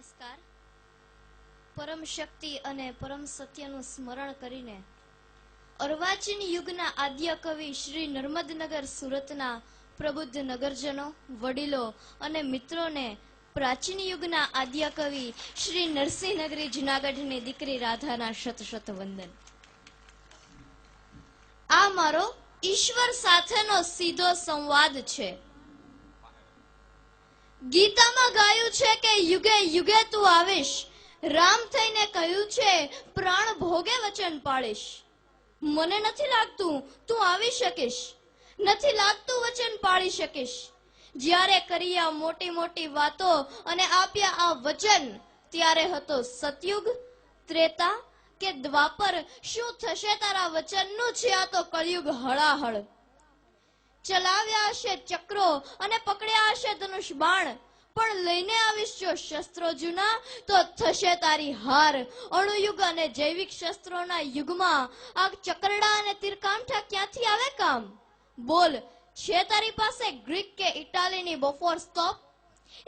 નમસ્કાર. પરમ શક્તિ અને પરમ સત્યનું સ્મરણ કરીને અર્વાચીન યુગના આદ્ય કવિ શ્રી નર્મદનગર સુરતના પ્રબુદ્ધ નગરજનો, વડીલો અને મિત્રોને પ્રાચીન યુગના આદ્ય કવિ શ્રી નરસિંહનગરી જુનાગઢની દીકરી રાધાના શત શત વંદન. આ મારો ઈશ્વર સાથેનો સીધો સંવાદ છે. ગીતામાં ગાયું છે કે યુગે યુગે તું આવીશ. રામ થઈને કહ્યું છે પ્રાણ ભોગે વચન પાળીશ. મને નથી લાગતું તું આવી શકીશ, નથી લાગતું વચન પાળી શકીશ. જ્યારે કરી આ મોટી મોટી વાતો અને આપ્યા આ વચન, ત્યારે હતો સતયુગ, ત્રેતા કે દ્વાપર? શું થશે તારા વચનનું? છે આ તો કળિયુગ હળાહળ. ચલાવ્યા હશે ચક્રો અને પકડ્યા હશે ધનુષ બાણ, પણ લઈને આવીશ જો શસ્ત્રો જૂના તો થશે તારી હાર. અણુયુગ અને જૈવિક શસ્ત્રોના યુગમાં આ ચકરડા અને તીરકાંઠા ક્યાંથી આવે કામ? બોલ, છે તારી પાસે ગ્રીક કે ઇટાલીની બોફોર્સ તોપ,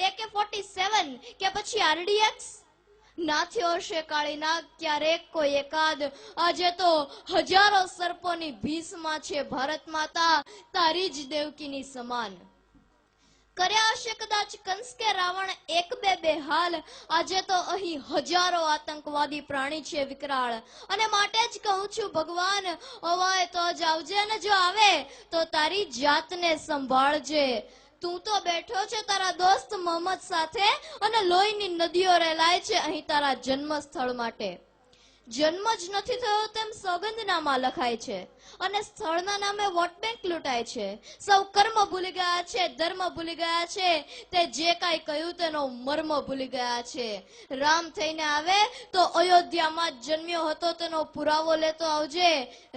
AK-47 કે પછી RDX? નાથ્યો હશે કાળી નાગ ક્યારેક કોઈ એકાદ. આજે તો હજારો સર્પોની ભીસમાં છે ભારત માતા, તારી જ દેવકીની સમાન. કર્યા હશે કદાચ કંસ કે રાવણ એક બે હાલ. આજે તો અહીં હજારો આતંકવાદી પ્રાણી છે વિકરાળ. અને માટે જ કહું છું ભગવાન, અવાય તો જ આવજે, ને જો આવે તો તારી જાતને સંભાળજે. તું તો બેઠો છે તારા દોસ્ત મોહમ્મદ સાથે, અને લોહીની નદીઓ રેલાય છે અહીં તારા જન્મ સ્થળ માટે. જન્મ જ નથી થયો તેમ સોગંદનામા લખાય છે, અને સ્થળના નામે વોટ બેંક લૂંટાય છે. સૌ કર્મ ભૂલી ગયા છે, ધર્મ ભૂલી ગયા છે, તે જે કાંઈ કહ્યું તેનો મર્મ ભૂલી ગયા છે. રામ થઈને આવે તો અયોધ્યામાં જ જન્મ્યો હતો તેનો પુરાવો લેતો આવજે.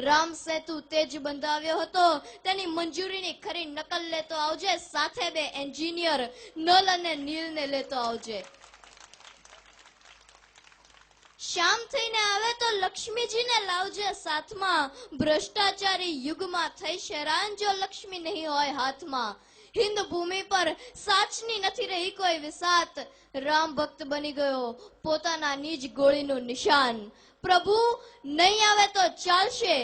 રામ સેતુ તે જ બંધાવ્યો હતો તેની મંજૂરીની ખરી નકલ લેતો આવજે. સાથે 2 એન્જિનિયર નલ અને નીલને લેતો આવજે. શ્યામ થઈને આવે તો લક્ષ્મીજીને લાવજે સાથમાં. ભ્રષ્ટાચારી યુગમાં થઈ હેરાન જો લક્ષ્મી નહીં હોય હાથમાં. હિન્દ ભૂમિ પર સાચની નથી રહી કોઈ વિસાત. રામ ભક્ત બની ગયો પોતાના નિજ ગોળીનું નિશાન. પ્રભુ નહીં આવે તો ચાલશે,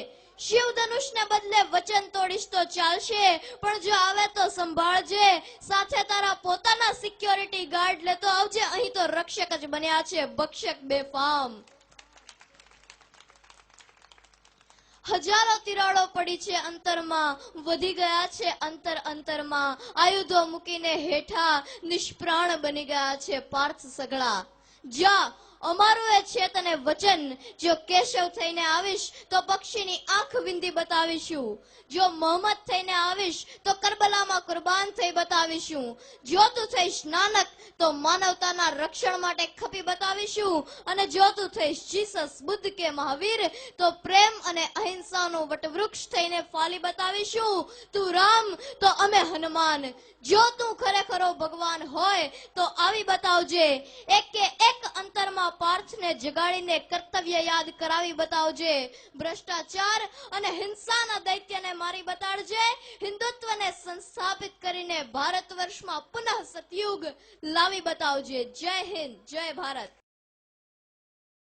શિવ ધનુષને બદલે વચન તોડીશ તો ચાલશે, પણ જો આવે તો સંભાળજે. સાથે તારા પોતાના સિક્યોરિટી ગાર્ડ લેતો આવજે. અહીં તો રક્ષક જ બન્યા છે ભક્ષક બેફામ. હજારો તિરાડો પડી છે અંતરમાં, વધી ગયા છે અંતર અંતરમાં. આયુધો મૂકીને હેઠા નિષ્પ્રાણ બની ગયા છે પાર્થ સગળા. જા, અમારું એ છે તને વચન, જો કેશવ થઈને આવીશ તો પક્ષીની આંખ વિંધી બતાવીશું. જો મોહમ્મદ થઈને આવીશ તો કરબલામાં કુરબાન થઈ બતાવીશું. જો તું થઈશ નાનક તો માનવતાના રક્ષણ માટે ખપી બતાવીશું. અને જો તું થઈશ જીસસ, બુદ્ધ કે મહાવીર તો પ્રેમ અને અહિંસાનું વટવૃક્ષ થઈને ફાલી બતાવીશું. તું રામ તો અમે હનુમાન. જો તું ખરેખરો ભગવાન હોય તો આવી બતાવજે. એક અંતરમાં પાર્થને જગાડીને કર્તવ્ય યાદ કરાવી બતાવજે. ભ્રષ્ટાચાર અને હિંસાના દૈત્યને મારી બતાડજે. હિન્દુત્વને સંસ્થાપિત કરીને ભારત વર્ષમાં પુનઃ સતયુગ લાવી બતાવજે. જય હિન્દ, જય ભારત.